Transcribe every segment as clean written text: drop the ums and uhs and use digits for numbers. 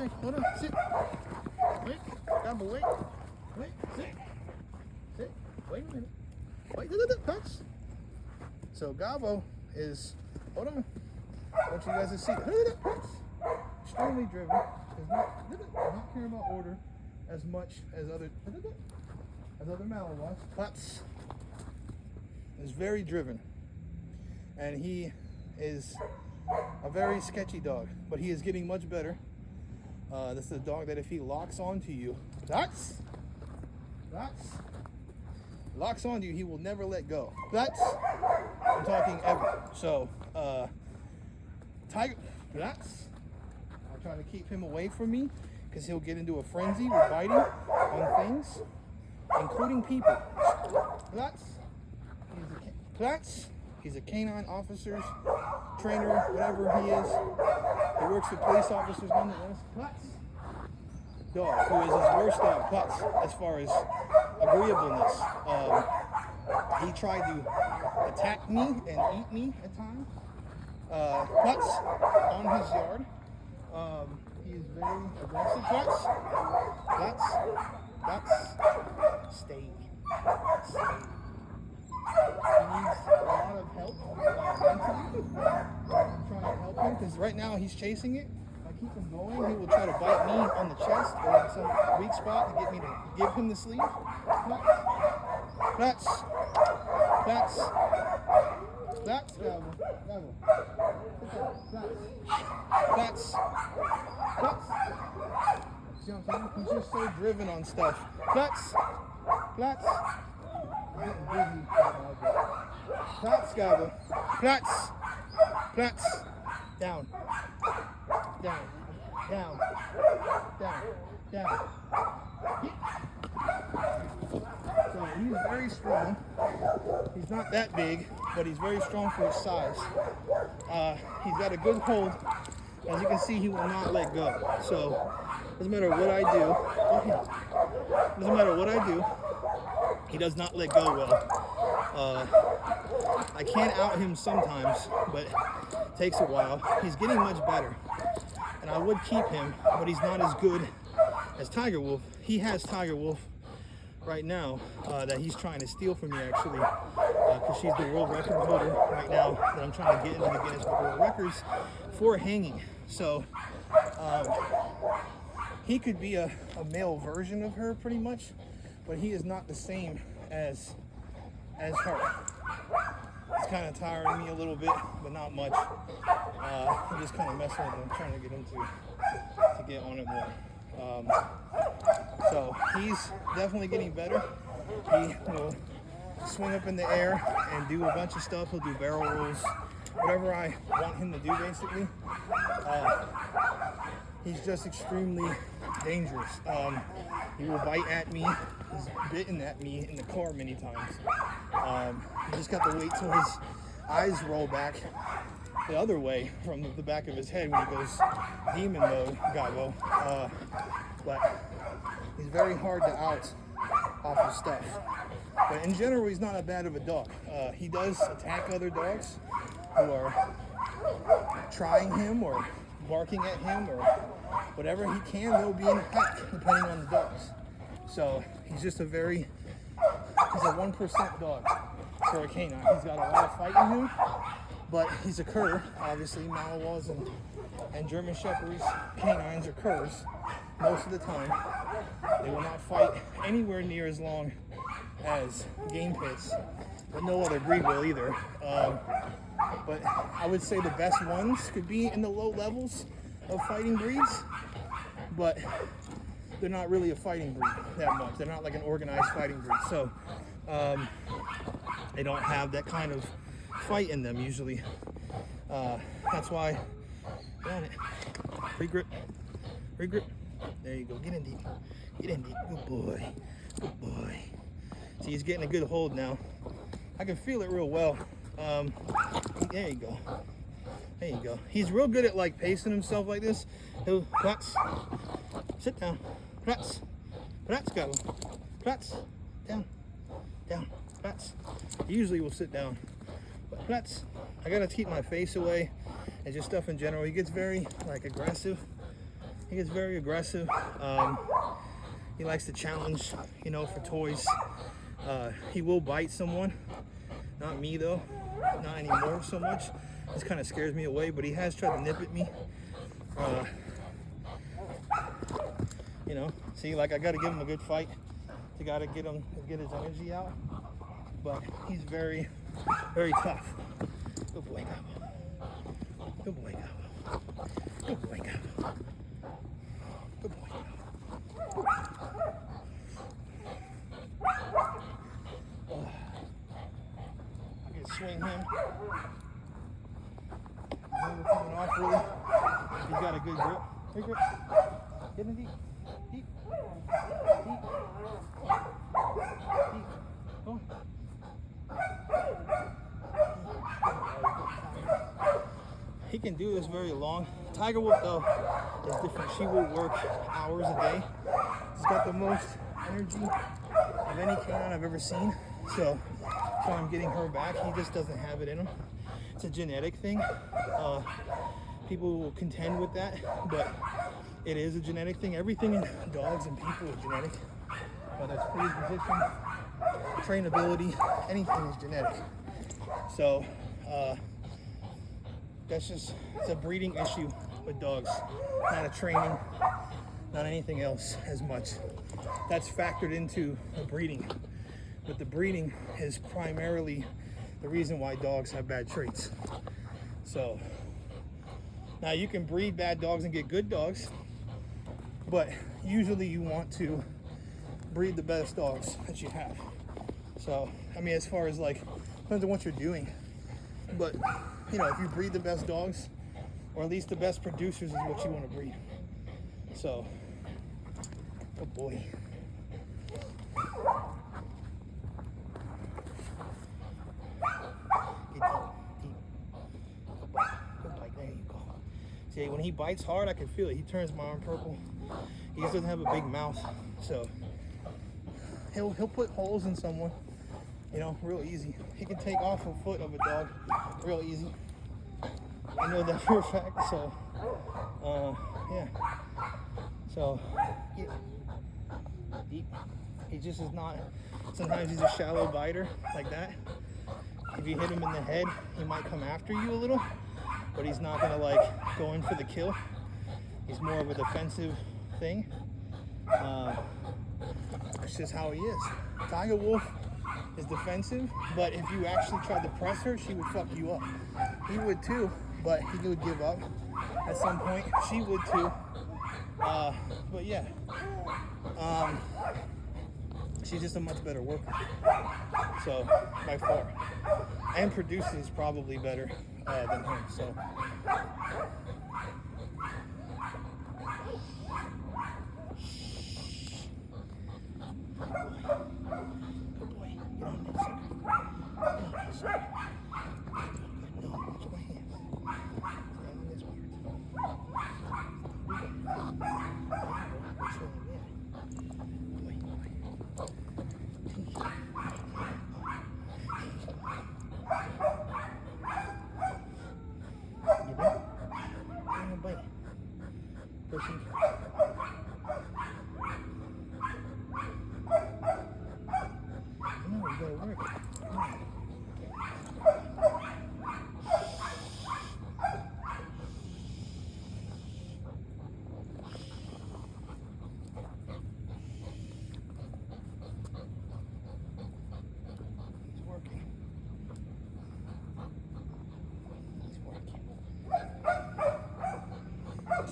Okay, hold on, sit. Wait, Gabo, wait. Wait, sit. Sit. Wait a minute. Wait, touch. So Gabo is, hold on. I want you guys to see. Extremely driven. Does not care about order as much as other Malinois. Klutz is very driven, and he is a very sketchy dog, but he is getting much better. This is a dog that if he locks onto you, locks onto you, he will never let go. I'm talking ever. So, Tiger, I try to keep him away from me because he'll get into a frenzy with biting on things, including people. He's a canine officer's trainer, whatever he is. He works for police officers nonetheless. Dog, who is his worst dog, Klutz, as far as agreeableness. He tried to attack me and eat me at times. Klutz on his yard. He is very aggressive. Klutz, stay. He needs a lot of help mentally. I'm trying to help him because right now he's chasing it. If I keep him going, he will try to bite me on the chest or some weak spot to get me to give him the sleeve. Klutz, Gabo. Klutz. See what I'm saying? He's just so driven on stuff. Klutz. I'm getting busy. Klutz, Gabo. Klutz. Down. So he's very strong. He's not that big, but he's very strong for his size. He's got a good hold. As you can see, he will not let go. So doesn't matter what I do, he does not let go well. I can out him sometimes, but it takes a while. He's getting much better, and I would keep him, but he's not as good as Tiger Wolf. He has Tiger Wolf right now that he's trying to steal from me, actually, because she's the world record holder right now that I'm trying to get into the Guinness Book of World Records for hanging. So he could be a male version of her pretty much, but he is not the same as her. It's kind of tiring me a little bit, but not much. I'm just kind of messing with him, trying to get him to get on it more. So he's definitely getting better. He will swing up in the air and do a bunch of stuff. He'll do barrel rolls, whatever I want him to do, basically. He's just extremely dangerous. He will bite at me. He's bitten at me in the car many times. You just got to wait till his eyes roll back the other way from the back of his head when he goes demon mode, Gabo. But he's very hard to out off of stuff. But in general, he's not that bad of a dog. He does attack other dogs who are trying him or barking at him or whatever he can. He'll be in a pack depending on the dogs. So he's just he's a 1% dog for a canine. He's got a lot of fight in him, but he's a cur. Obviously, Malinois and German Shepherds, canines are curs most of the time. They will not fight anywhere near as long as game pits, but no other breed will either. But I would say the best ones could be in the low levels of fighting breeds, but they're not really a fighting breed that much. They're not like an organized fighting breed. So they don't have that kind of fight in them usually. That's why, got it. Free grip. There you go, get in deep. Good boy. See, he's getting a good hold now. I can feel it real well. There you go. He's real good at like pacing himself like this. He'll Klutz, sit down. Klutz, go. Klutz, down. Klutz. He usually will sit down. But Klutz, I gotta keep my face away and just stuff in general. He gets very like aggressive. He gets very aggressive. He likes to challenge, you know, for toys. He will bite someone. Not me though, not anymore so much. This kind of scares me away, but he has tried to nip at me. You know, see, like I got to give him a good fight. You got to get his energy out. But he's very, very tough. Good boy, Gabo. Good boy, Gabo. Good boy, Gabo. Good boy, Gabo. I can swing him. Never coming off really. He's got a good grip. Hey, grip. Get in deep. Deep. Deep. Deep. Go on. He can do this very long. Tiger Wolf though is different. She will work hours a day. She's got the most energy of any canine I've ever seen. So that's why I'm getting her back. He just doesn't have it in him. It's a genetic thing. People will contend with that, but it is a genetic thing. Everything in dogs and people is genetic. Whether it's predisposition, trainability, anything is genetic. So that's just, it's a breeding issue with dogs, not a training, not anything else as much. That's factored into the breeding, but the breeding is primarily the reason why dogs have bad traits. So now you can breed bad dogs and get good dogs, but usually you want to breed the best dogs that you have. So, I mean, as far as like, depends on what you're doing, but you know, if you breed the best dogs, or at least the best producers is what you want to breed. So, good boy. Get deep. Good bite. Good bite. There you go. See, when he bites hard, I can feel it. He turns my arm purple. He just doesn't have a big mouth, so he'll put holes in someone, you know, real easy. He can take off a foot of a dog real easy. I know that for a fact. So, yeah. So, get deep. He just is not. Sometimes he's a shallow biter like that. If you hit him in the head, he might come after you a little, but he's not gonna like go in for the kill. He's more of a defensive thing. That's just how he is. Tiger Wolf is defensive, but if you actually tried to press her, she would fuck you up. He would too, but he would give up at some point. She would too. But yeah, she's just a much better worker. So by far, and produces probably better than him. So. Good boy. Get on there, sucker. Get on there, sucker. Good. No, watch my hands. Stay on this part. Which one? Yeah. Boy. Get in. Bring a bite. Pushing. No, you gotta work. Come on. He's working. He's working.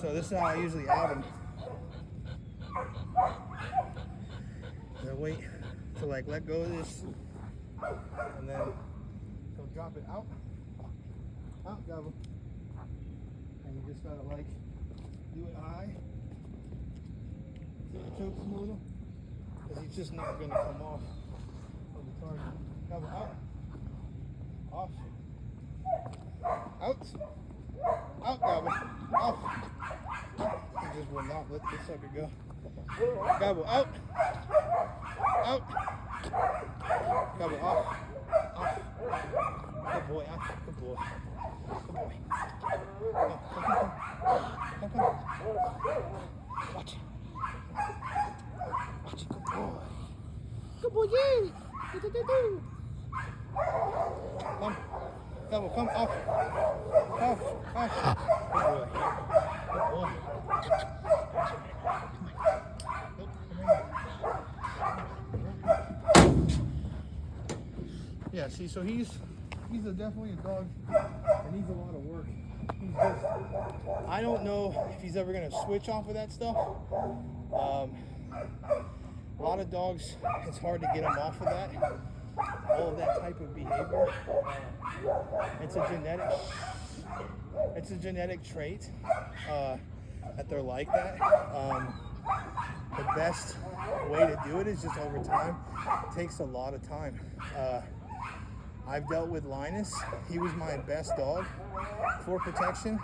So this is how I usually out him. I wait to like let go of this, and then he'll drop it out, Gabo, and you just gotta like do it high. See the chokes him a little, because he's just not gonna come off of the target. Gabo, out, off, out, Gabo, off. He just will not let this sucker go. Gabo, out. Out. Gabo, off. Good boy, off. Good boy. Good boy. Come. Watch it. Watch it. Good boy. Good boy, yeah. Do. Come. Gabo, come off. Off. Good boy. Good boy. Yeah, see, so he's definitely a dog that needs a lot of work. He's just, I don't know if he's ever gonna switch off of that stuff. A lot of dogs, it's hard to get them off of that. All of that type of behavior. It's a genetic trait that they're like that. The best way to do it is just over time. It takes a lot of time. I've dealt with Linus. He was my best dog for protection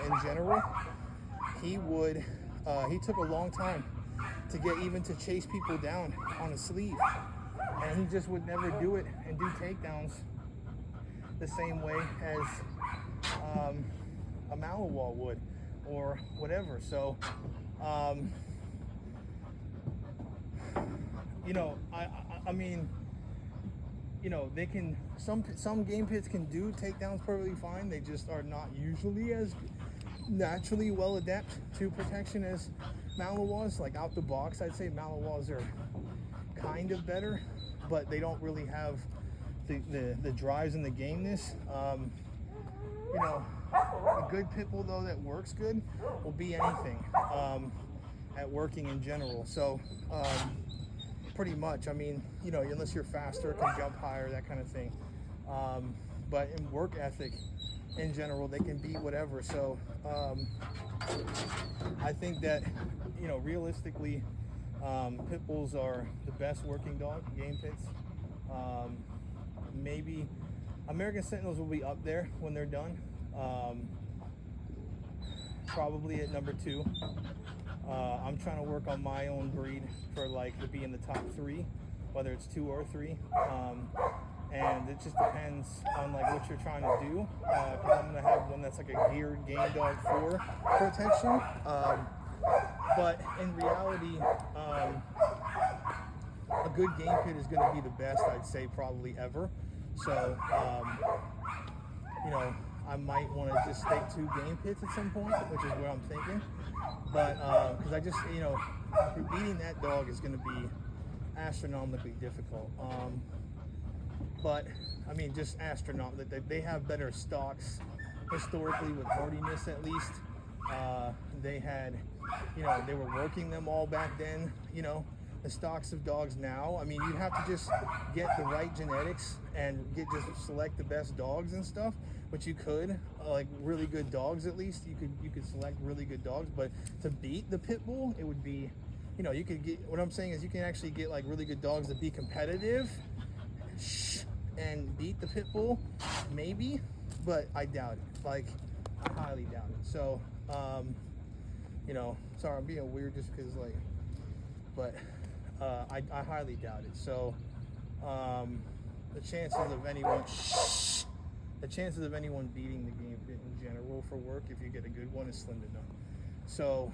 in general. He took a long time to get even to chase people down on a sleeve. And he just would never do it and do takedowns the same way as a Malinois would or whatever. So, I mean, they can, some game pits can do takedowns perfectly fine. They just are not usually as naturally well adept to protection as Malinois. Like out the box, I'd say Malinois are kind of better, but they don't really have the drives and the gameness. A good pit bull though that works good will be anything at working in general. So pretty much, I mean, unless you're faster, can jump higher, that kind of thing. But in work ethic in general, they can beat whatever. So I think that, realistically, pit bulls are the best working dog, game pits. Maybe American Sentinels will be up there when they're done. Probably at number 2. I'm trying to work on my own breed for to be in the top 3, whether it's 2 or 3. And it just depends on what you're trying to do. Because I'm gonna have one that's like a geared game dog for protection. But in reality, a good game pit is going to be the best, I'd say, probably ever. So, I might want to just stick to game pits at some point, which is what I'm thinking. But because I just, beating that dog is going to be astronomically difficult. But I mean, just astronomical. They have better stocks historically with hardiness, at least. They had, they were working them all back then. The stocks of dogs now, I mean, you have to just get the right genetics and just select the best dogs and stuff, which you could, really good dogs at least. You could select really good dogs, but to beat the pit bull, it would be, you could get, what I'm saying is you can actually get really good dogs to be competitive and beat the pit bull, maybe, but I doubt it. I highly doubt it. So, sorry, I'm being weird just because, but I highly doubt it. So, the chances of anyone beating the game pit in general for work, if you get a good one, is slim to none. So,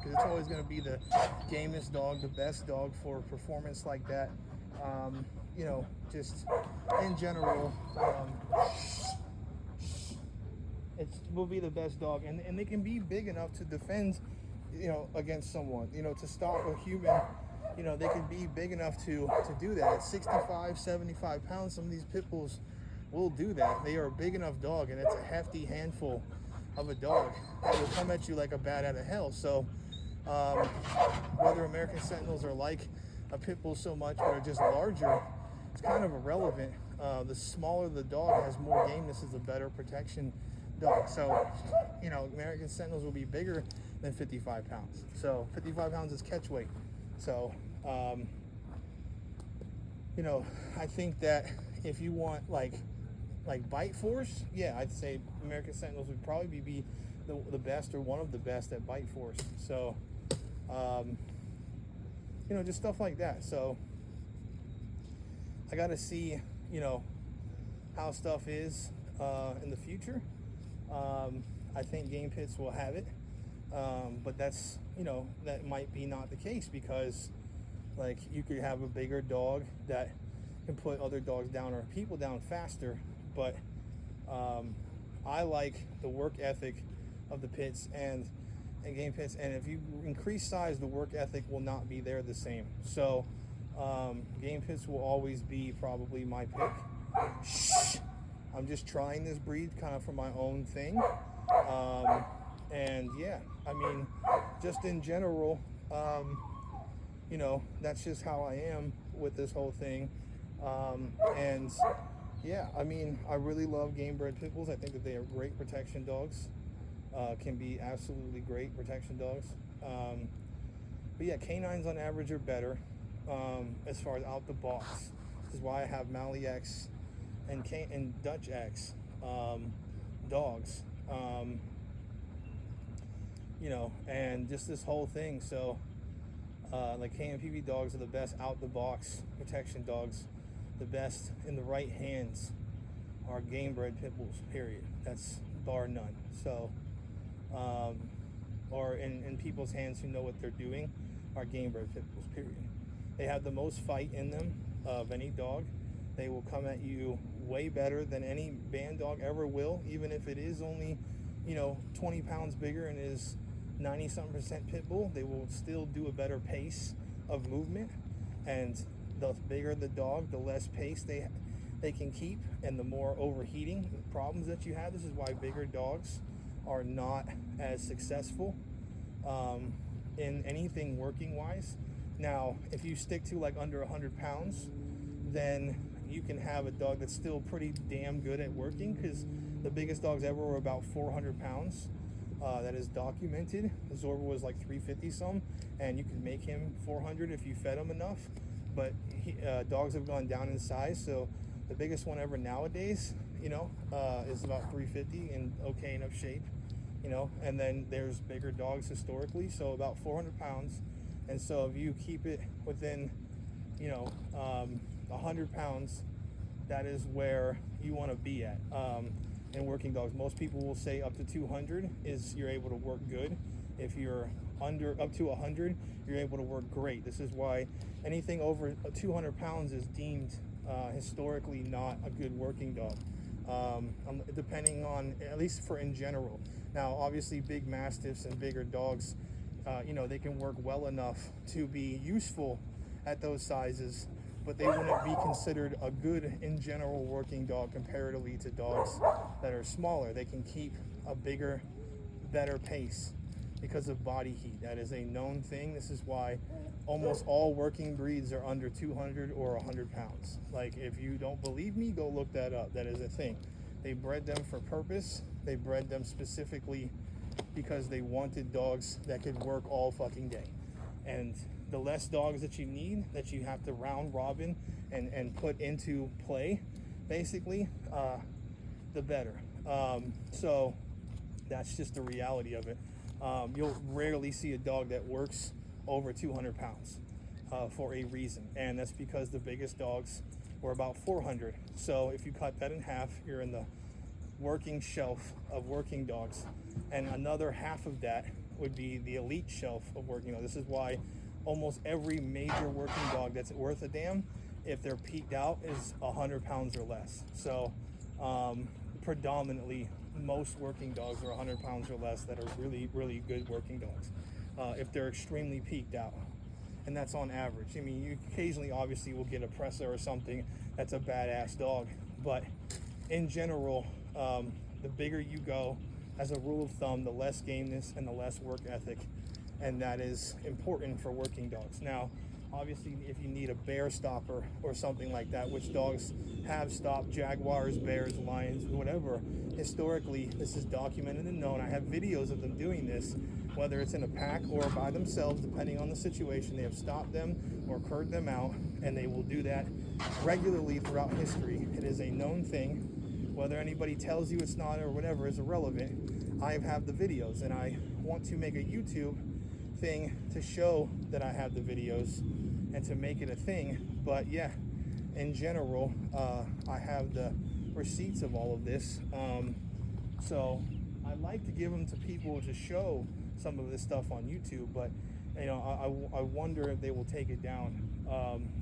because it's always going to be the gamest dog, the best dog for performance like that. Just in general, it will be the best dog, and they can be big enough to defend, against someone, to stop a human. They can be big enough to do that. At 65, 75 pounds, some of these pit bulls will do that. They are a big enough dog, and it's a hefty handful of a dog that will come at you like a bat out of hell. So whether American Sentinels are like a pit bull so much, but are just larger, it's kind of irrelevant. The smaller the dog has more gameness, is a better protection dog. So, American Sentinels will be bigger than 55 pounds. So 55 pounds is catch weight. So, I think that if you want like bite force, yeah, I'd say American Sentinels would probably be the best or one of the best at bite force. So, just stuff like that. So I got to see, how stuff is in the future. I think game pits will have it. But that's, that might be not the case, because like you could have a bigger dog that can put other dogs down or people down faster. But I like the work ethic of the pits and game pits, and if you increase size, the work ethic will not be there the same. So game pits will always be probably my pick. Shh. I'm just trying this breed kind of for my own thing. And yeah, I mean, just in general, that's just how I am with this whole thing. And yeah, I mean, I really love game bred pit bulls. I think that they are great protection dogs. Can be absolutely great protection dogs. But yeah, canines on average are better as far as out the box. This is why I have Mally X and Dutch X dogs. And just this whole thing. So like KMPV dogs are the best out the box protection dogs. The best in the right hands are game bred pit bulls, period. That's bar none. So or in people's hands who know what they're doing are game bred pit bulls, period. They have the most fight in them of any dog. They will come at you way better than any band dog ever will, even if it is only 20 pounds bigger and is 90-something% pit bull. They will still do a better pace of movement, and the bigger the dog, the less pace they can keep, and the more overheating problems that you have. This is why bigger dogs are not as successful in anything working wise. Now, if you stick to like under 100 pounds, then you can have a dog that's still pretty damn good at working, because the biggest dogs ever were about 400 pounds. That is documented. Zorba was like 350 some, and you could make him 400 if you fed him enough. But dogs have gone down in size, so the biggest one ever nowadays, is about 350 in okay enough shape, and then there's bigger dogs historically, so about 400 pounds. And so if you keep it within, 100 pounds, that is where you want to be at. In working dogs, most people will say up to 200 is you're able to work good. If you're up to 100, you're able to work great. This is why anything over 200 pounds is deemed historically not a good working dog, depending on, at least for in general. Now, obviously, big mastiffs and bigger dogs, they can work well enough to be useful at those sizes, but they wouldn't be considered a good, in general, working dog comparatively to dogs that are smaller. They can keep a bigger, better pace because of body heat. That is a known thing. This is why almost all working breeds are under 200 or 100 pounds. Like, if you don't believe me, go look that up. That is a thing. They bred them for purpose. They bred them specifically because they wanted dogs that could work all fucking day. And the less dogs that you need, that you have to round robin and put into play, basically, the better. So that's just the reality of it. You'll rarely see a dog that works over 200 pounds for a reason. And that's because the biggest dogs were about 400. So if you cut that in half, you're in the working shelf of working dogs. And another half of that would be the elite shelf of working dogs. This is why almost every major working dog that's worth a damn, if they're peaked out, is 100 pounds or less. So predominantly, most working dogs are 100 pounds or less that are really, really good working dogs, if they're extremely peaked out. And that's on average. I mean, you occasionally obviously will get a presser or something that's a badass dog, but in general, the bigger you go, as a rule of thumb, the less gameness and the less work ethic, and that is important for working dogs. Now, obviously, if you need a bear stopper or something like that, which dogs have stopped jaguars, bears, lions, whatever, historically, this is documented and known. I have videos of them doing this, whether it's in a pack or by themselves, depending on the situation. They have stopped them or curred them out, and they will do that regularly throughout history. It is a known thing. Whether anybody tells you it's not or whatever is irrelevant. I have the videos, and I want to make a YouTube thing to show that I have the videos and to make it a thing. But yeah, in general, I have the receipts of all of this. So I like to give them to people to show some of this stuff on YouTube, but you know, I wonder if they will take it down,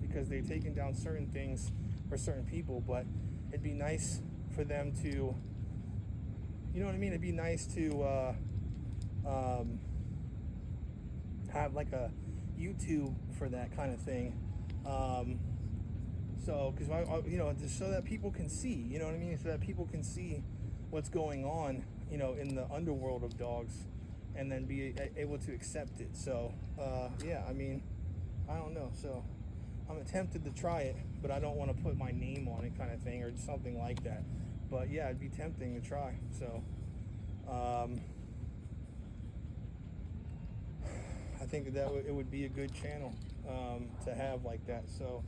because they've taken down certain things for certain people, but it'd be nice for them to, you know what I mean? It'd be nice to have like a YouTube for that kind of thing. So, because you know, just so that people can see, you know what I mean? So that people can see what's going on, you know, in the underworld of dogs, and then be able to accept it. So, yeah, I mean, I don't know. So, I'm tempted to try it, but I don't want to put my name on it, kind of thing, or something like that. But yeah, it'd be tempting to try. So, I think that it would be a good channel to have like that. So,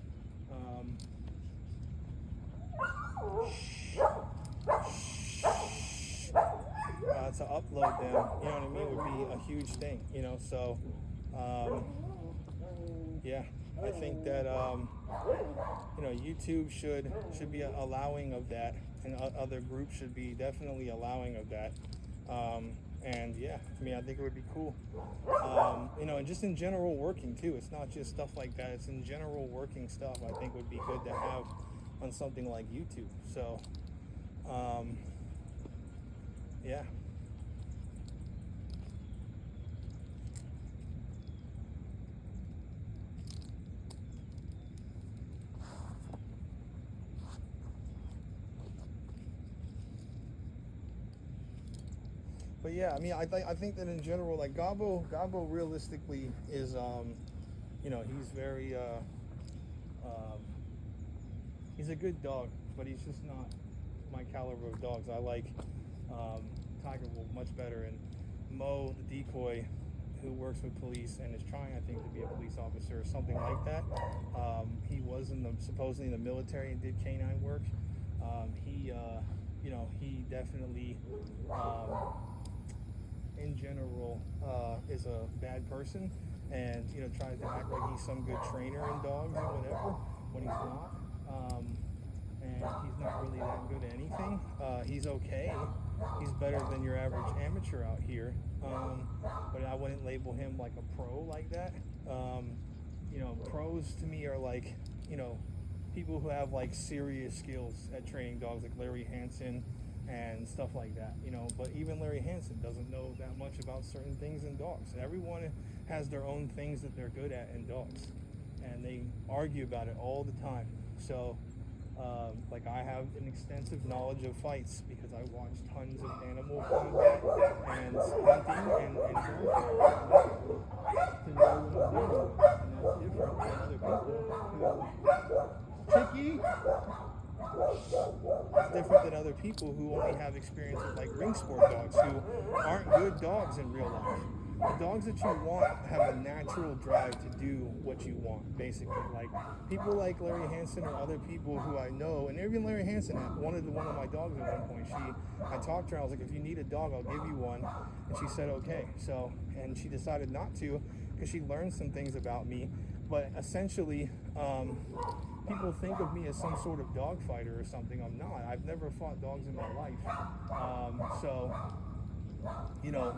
to upload them, you know what I mean, would be a huge thing, you know. So, yeah, I think that you know, YouTube should be allowing of that, and other groups should be definitely allowing of that. And yeah, I mean, I think it would be cool. You know, and just in general working too. It's not just stuff like that. It's in general working stuff. I think would be good to have on something like YouTube. So, yeah. But yeah, I mean, I think that in general, like Gabo realistically is, you know, he's very, he's a good dog, but he's just not my caliber of dogs. I like Tiger Wolf much better, and Mo, the decoy, who works with police and is trying, I think, to be a police officer or something like that. He was supposedly in the military and did canine work. He, you know, he definitely, in general, is a bad person, and you know, tries to act like he's some good trainer in dogs or whatever when he's not. And he's not really that good at anything. He's okay. He's better than your average amateur out here. But I wouldn't label him like a pro like that. You know, pros to me are like, you know, people who have like serious skills at training dogs, like Larry Hansen and stuff like that, you know. But even Larry Hansen doesn't know that much about certain things in dogs. Everyone has their own things that they're good at in dogs, and they argue about it all the time. So, like, I have an extensive knowledge of fights because I watch tons of animal combat and hunting and to know what I'm dealing with, and that's different than other people who Chicky. It's different than other people who only have experience with like ring sport dogs, who aren't good dogs in real life. The dogs that you want have a natural drive to do what you want, basically. Like people like Larry Hansen or other people who I know, and even Larry Hansen wanted one of my dogs at one point. I talked to her, I was like, if you need a dog, I'll give you one. And she said, okay. So, and she decided not to because she learned some things about me. But essentially, people think of me as some sort of dog fighter or something. I'm not. I've never fought dogs in my life. So, you know,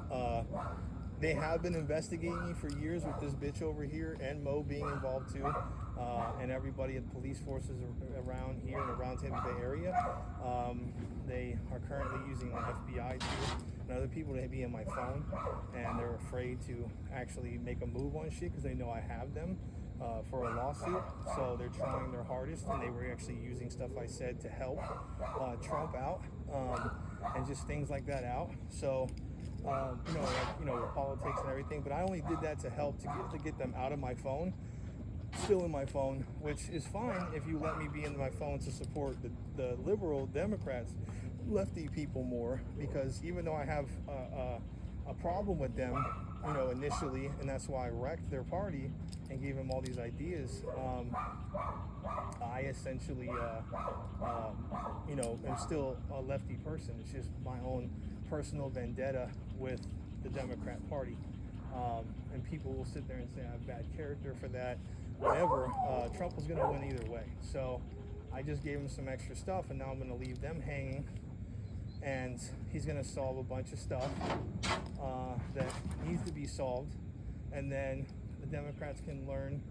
they have been investigating me for years with this bitch over here, and Mo being involved too, and everybody at police forces around here and around Tampa Bay area. They are currently using the FBI too, and other people to be in my phone, and they're afraid to actually make a move on shit because they know I have them for a lawsuit. So they're trying their hardest, and they were actually using stuff I said to help Trump out, and just things like that out. So. You know, like, you know, politics and everything, but I only did that to help to get them out of my phone, still in my phone, which is fine if you let me be in my phone to support the liberal Democrats, lefty people more, because even though I have a problem with them, you know, initially, and that's why I wrecked their party and gave them all these ideas, I essentially, you know, am still a lefty person. It's just my own personal vendetta with the Democrat Party, and people will sit there and say I have bad character for that, whatever. Trump was going to win either way, so I just gave him some extra stuff, and now I'm going to leave them hanging, and he's going to solve a bunch of stuff that needs to to be solved, and then the Democrats can learn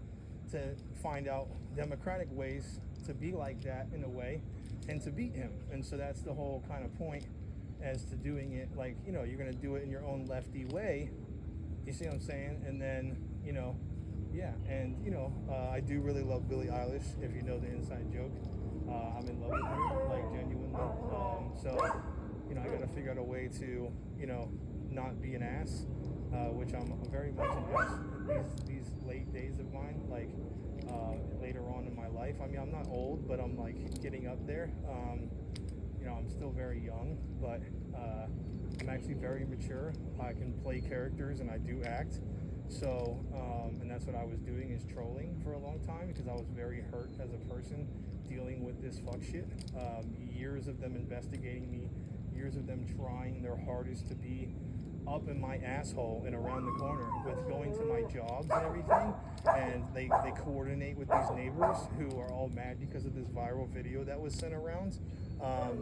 to find out democratic ways to be like that in a way and to beat him. And so that's the whole kind of point as to doing it, like, you know, you're going to do it in your own lefty way. You see what I'm saying? And then, you know, yeah. And, you know, I do really love Billie Eilish, if you know the inside joke. I'm in love with her, like, genuinely. So, you know, I got to figure out a way to, you know, not be an ass, which I'm very much an ass these late days of mine, like, later on in my life. I mean, I'm not old, but I'm, like, getting up there. You know, I'm still very young, but I'm actually very mature. I can play characters and I do act. So, and that's what I was doing, is trolling for a long time, because I was very hurt as a person dealing with this fuck shit. Years of them investigating me, years of them trying their hardest to be up in my asshole and around the corner with going to my jobs and everything. And they coordinate with these neighbors who are all mad because of this viral video that was sent around,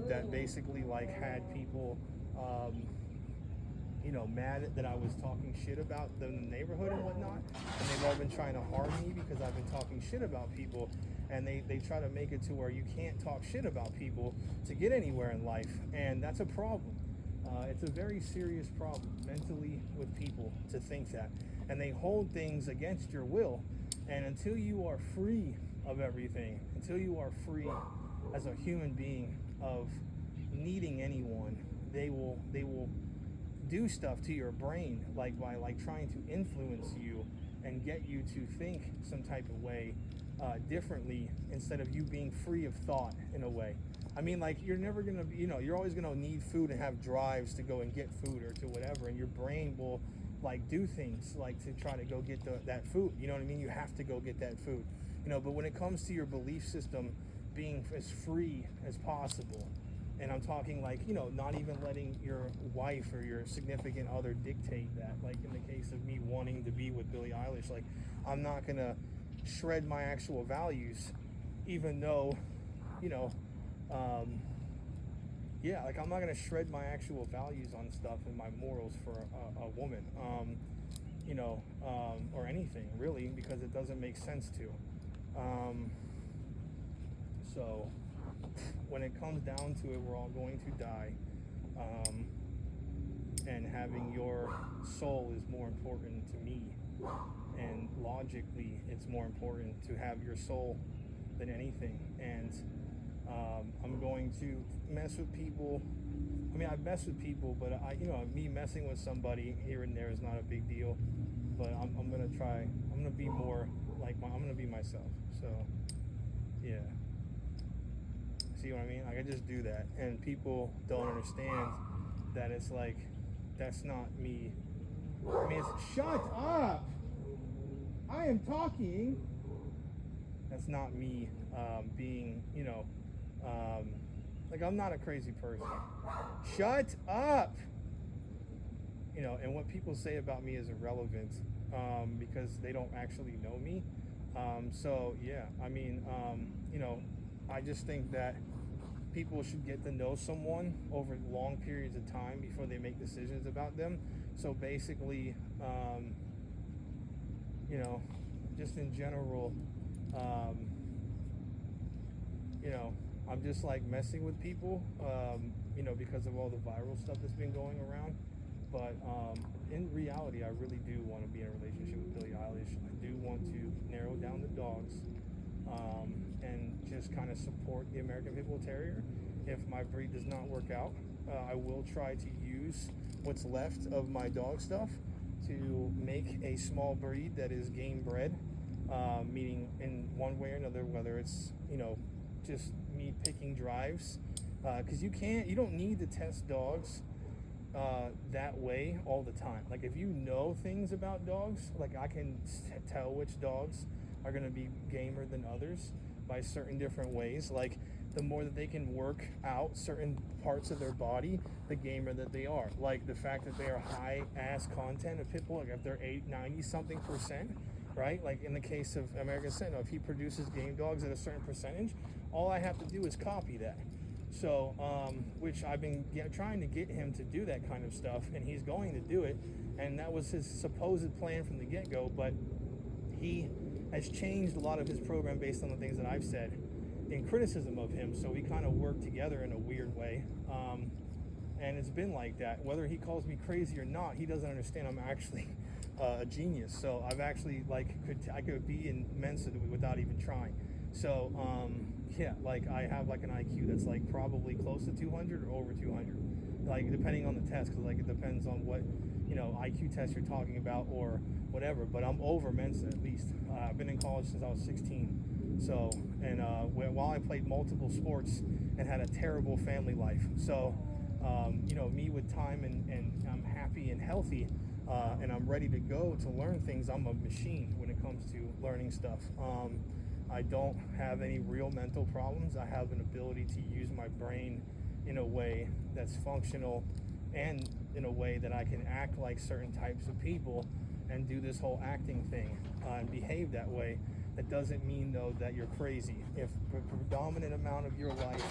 that basically, like, had people, you know, mad that I was talking shit about them in the neighborhood and whatnot. And they've all been trying to harm me because I've been talking shit about people. And they try to make it to where you can't talk shit about people to get anywhere in life. And that's a problem. It's a very serious problem mentally with people to think that. And they hold things against your will. And until you are free of everything, until you are free as a human being of needing anyone, they will do stuff to your brain, like by like trying to influence you and get you to think some type of way differently, instead of you being free of thought in a way. I mean, like, you're never gonna be, you know, you're always gonna need food and have drives to go and get food or to whatever, and your brain will, like, do things like to try to go get that food. You know what I mean? You have to go get that food, you know. But when it comes to your belief system being as free as possible, and I'm talking, like, you know, not even letting your wife or your significant other dictate that. Like, in the case of me wanting to be with Billie Eilish, like, I'm not gonna shred my actual values, even though, you know, yeah, like, I'm not gonna shred my actual values on stuff and my morals for a woman, you know, or anything really, because it doesn't make sense to. So when it comes down to it, we're all going to die, and having your soul is more important to me, and logically it's more important to have your soul than anything. And I'm going to mess with people. I mean, I mess with people, but you know, me messing with somebody here and there is not a big deal. But I'm gonna try. I'm gonna be more like I'm gonna be myself. So, yeah. See what I mean? Like, I just do that, and people don't understand that it's like, that's not me. I mean, it's, shut up! I am talking. That's not me being, you know, like, I'm not a crazy person. Shut up! You know, and what people say about me is irrelevant, because they don't actually know me. So, yeah, I mean, you know, I just think that people should get to know someone over long periods of time before they make decisions about them. So basically, you know, just in general, you know, I'm just, like, messing with people, you know, because of all the viral stuff that's been going around. But in reality, I really do want to be in a relationship with Billie Eilish. I do want to narrow down the dogs, and just kind of support the American Pit Bull Terrier. If my breed does not work out, I will try to use what's left of my dog stuff to make a small breed that is game bred, meaning in one way or another, whether it's, you know, just me picking drives, because you don't need to test dogs that way all the time. Like, if you know things about dogs, like, I can tell which dogs are going to be gamer than others by certain different ways. Like, the more that they can work out certain parts of their body, the gamer that they are. Like, the fact that they are high ass content of pit bull, like if they're 90 something percent, right? Like in the case of American Sentinel, if he produces game dogs at a certain percentage, all I have to do is copy that. So, which I've been trying to get him to do that kind of stuff, and he's going to do it. And that was his supposed plan from the get-go, but he has changed a lot of his program based on the things that I've said in criticism of him. So we kind of work together in a weird way. And it's been like that. Whether he calls me crazy or not, he doesn't understand I'm actually a genius. So I've actually I could be in Mensa without even trying. So yeah, like I have like an IQ that's like probably close to 200 or over 200, like depending on the test, because like it depends on what IQ test you're talking about or whatever. But I'm over Mensa at least. I've been in college since I was 16. So and while I played multiple sports and had a terrible family life, so me with time and I'm happy and healthy. And I'm ready to go to learn things. I'm a machine when it comes to learning stuff. I don't have any real mental problems. I have an ability to use my brain in a way that's functional and in a way that I can act like certain types of people and do this whole acting thing and behave that way. That doesn't mean, though, that you're crazy. If the predominant amount of your life,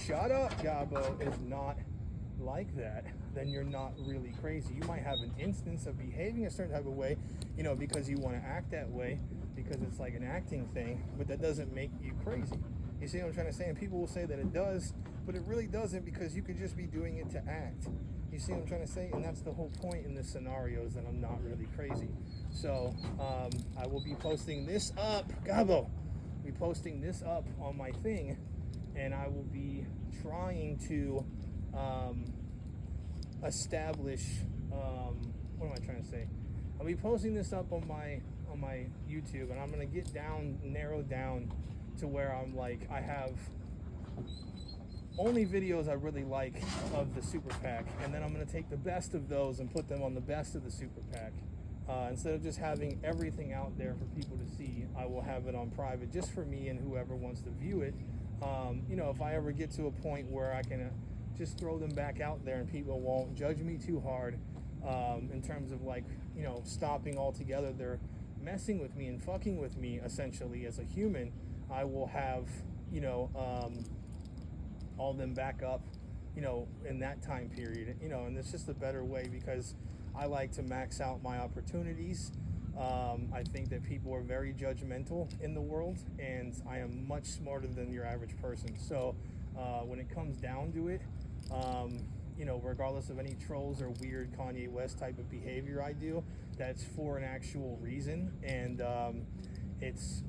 shut up, Gabo, is not like that, then you're not really crazy. You might have an instance of behaving a certain type of way, because you want to act that way, because it's like an acting thing, but that doesn't make you crazy. You see what I'm trying to say? And people will say that it does, but it really doesn't, because you could just be doing it to act. You see what I'm trying to say? And that's the whole point in this scenario, is that I'm not really crazy. So I will be posting this up, Gabo. Be posting this up on my thing, and I will be trying to establish what am I trying to say? I'll be posting this up on my YouTube, and I'm gonna narrow down to where I'm like, I have only videos I really like of the super PAC, and then I'm gonna take the best of those and put them on the best of the super PAC. Instead of just having everything out there for people to see, I will have it on private just for me and whoever wants to view it. If I ever get to a point where I can just throw them back out there and people won't judge me too hard, in terms of stopping altogether, they're messing with me and fucking with me essentially as a human, I will have all them back up in that time period, and it's just a better way, because I like to max out my opportunities. I think that people are very judgmental in the world, and I am much smarter than your average person. So when it comes down to it, regardless of any trolls or weird Kanye West type of behavior I do, that's for an actual reason. And it's,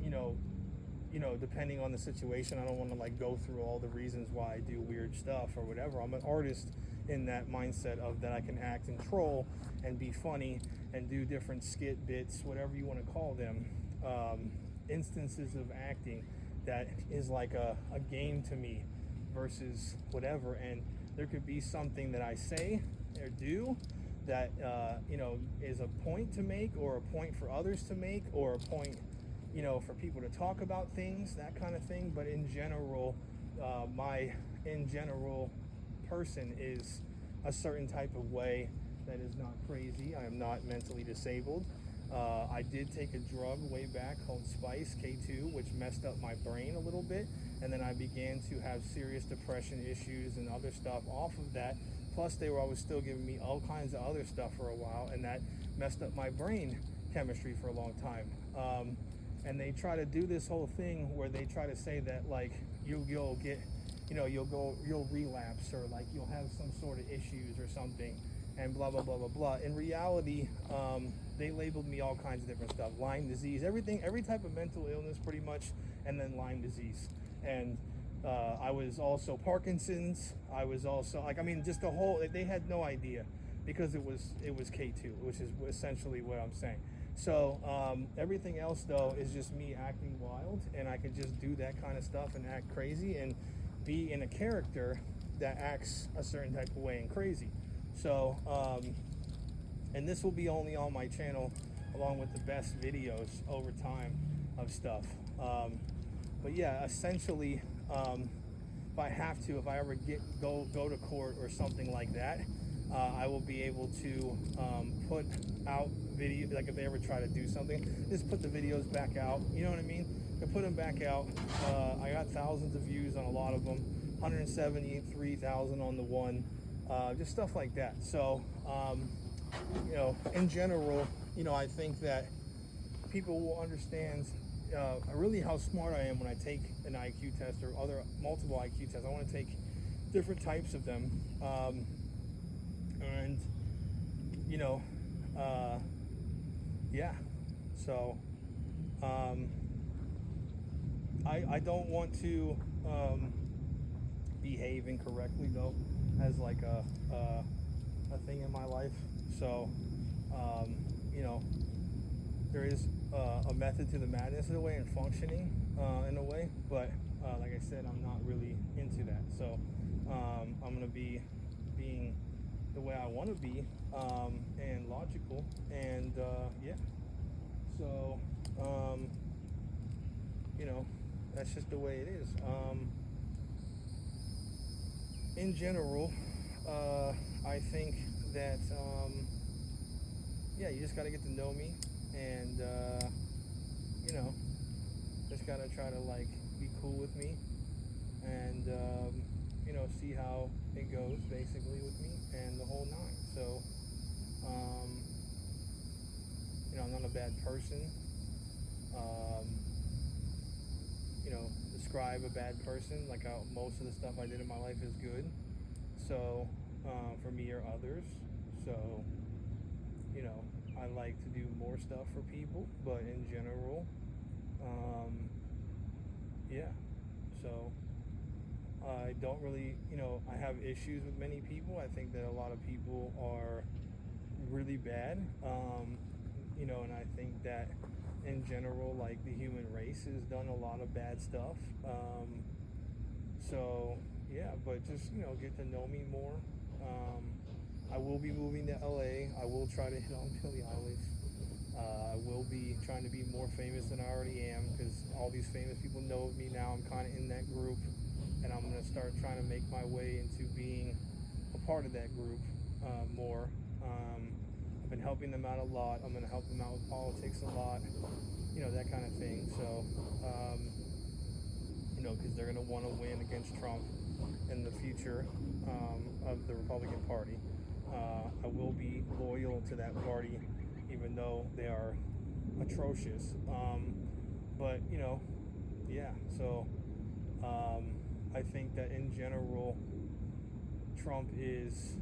depending on the situation, I don't want to go through all the reasons why I do weird stuff or whatever. I'm an artist in that mindset of that I can act and troll and be funny and do different skit bits, whatever you want to call them, instances of acting that is like a game to me versus whatever. And there could be something that I say or do that is a point to make, or a point for others to make, or a point for people to talk about things, that kind of thing. But in general, my person is a certain type of way that is not crazy. I am not mentally disabled. I did take a drug way back called Spice K2, which messed up my brain a little bit, and then I began to have serious depression issues and other stuff off of that. Plus they were always still giving me all kinds of other stuff for a while, and that messed up my brain chemistry for a long time. And they try to do this whole thing where they try to say that you'll get, you'll relapse, or you'll have some sort of issues or something, and blah blah blah blah blah. In reality, they labeled me all kinds of different stuff: Lyme disease, every type of mental illness pretty much, and then Lyme disease. And I was also Parkinson's. I was also just the whole. They had no idea, because it was K2, which is essentially what I'm saying. So everything else though is just me acting wild, and I can just do that kind of stuff and act crazy and be in a character that acts a certain type of way and crazy. So and this will be only on my channel along with the best videos over time of stuff. But yeah, essentially, if I ever go to court or something like that, I will be able to put out video, if they ever try to do something, just put the videos back out, you know what I mean? I put them back out. I got thousands of views on a lot of them, 173,000 on the one, just stuff like that. So, in general, I think that people will understand really how smart I am when I take an IQ test or other multiple IQ tests. I want to take different types of them, and yeah. So I don't want to behave incorrectly though, as like a thing in my life. So there is a method to the madness in a way, and functioning in a way, but like I said, I'm not really into that. So I'm gonna be being the way I want to be, and logical, and yeah. So that's just the way it is. In general, I think that you just got to get to know me, and just got to try to like be cool with me, and see how it goes basically with me and the whole nine. So I'm not a bad person. Describe a bad person, like how most of the stuff I did in my life is good. So for me or others. So I like to do more stuff for people, but in general, yeah. So I don't really, I have issues with many people. I think that a lot of people are really bad, and I think that in general, like the human race has done a lot of bad stuff. So yeah, but just get to know me more. I will be moving to LA. I will try to hit on Billie Eilish. I will be trying to be more famous than I already am, because all these famous people know me now. I'm kind of in that group, and I'm going to start trying to make my way into being a part of that group more. I've been helping them out a lot. I'm going to help them out with politics a lot, that kind of thing. So, because they're going to want to win against Trump in the future of the Republican Party. I will be loyal to that party, even though they are atrocious. But, yeah. So, I think that in general, Trump is,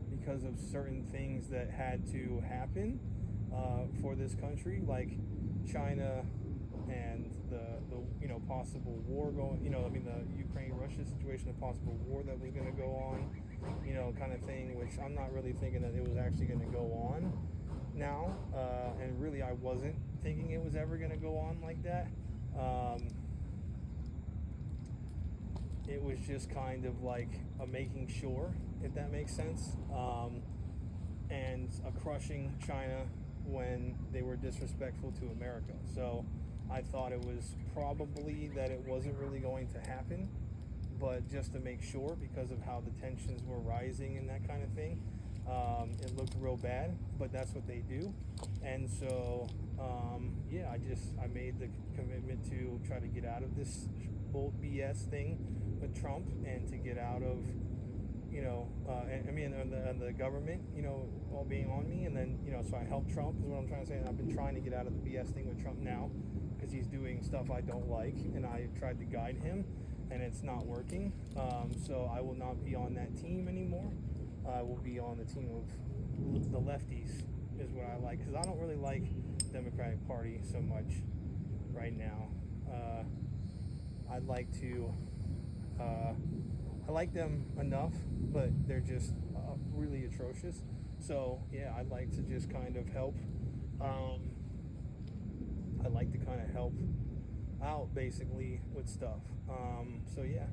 because of certain things that had to happen for this country, like China and the possible war going, the Ukraine-Russia situation, the possible war that was going to go on, kind of thing, which I'm not really thinking that it was actually going to go on now, and really I wasn't thinking it was ever going to go on like that. It was just kind of like a making sure, if that makes sense, and a crushing China when they were disrespectful to America. So I thought it was probably that it wasn't really going to happen, but just to make sure, because of how the tensions were rising and that kind of thing, it looked real bad, but that's what they do. And so I made the commitment to try to get out of this bull BS thing with Trump, and to get out of the government, all being on me, and then so I helped Trump is what I'm trying to say. And I've been trying to get out of the BS thing with Trump now, because he's doing stuff I don't like, and I tried to guide him, and it's not working. So I will not be on that team anymore. I will be on the team of the lefties, is what I like, because I don't really like the Democratic Party so much right now. I like them enough, but they're just really atrocious. So yeah, I'd like to just kind of help. I like to kind of help out basically with stuff. So yeah,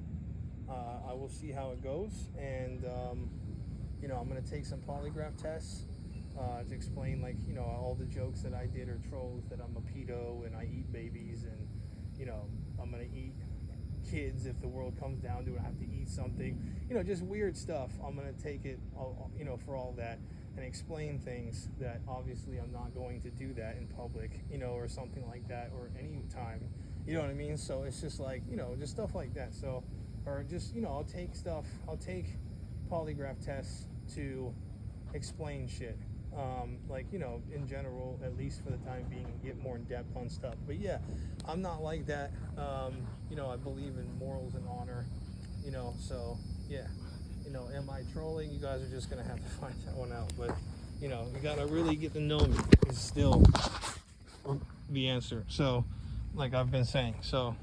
I will see how it goes, and I'm gonna take some polygraph tests to explain, like, all the jokes that I did are trolls, that I'm a pedo and I eat babies, and I'm gonna eat kids if the world comes down to it. I have to eat something, just weird stuff. I'm gonna take it for all that, and explain things that obviously I'm not going to do that in public, or something like that, or any time, you know what I mean? So it's just like, just stuff like that. So or just, you know, I'll take polygraph tests to explain shit. Like, you know, in general, at least for the time being, get more in depth on stuff. But yeah, I'm not like that. You know, I believe in morals and honor, you know, so yeah. You know, am I trolling? You guys are just gonna have to find that one out. But, you know, you gotta really get to know me is still the answer. So, like I've been saying, so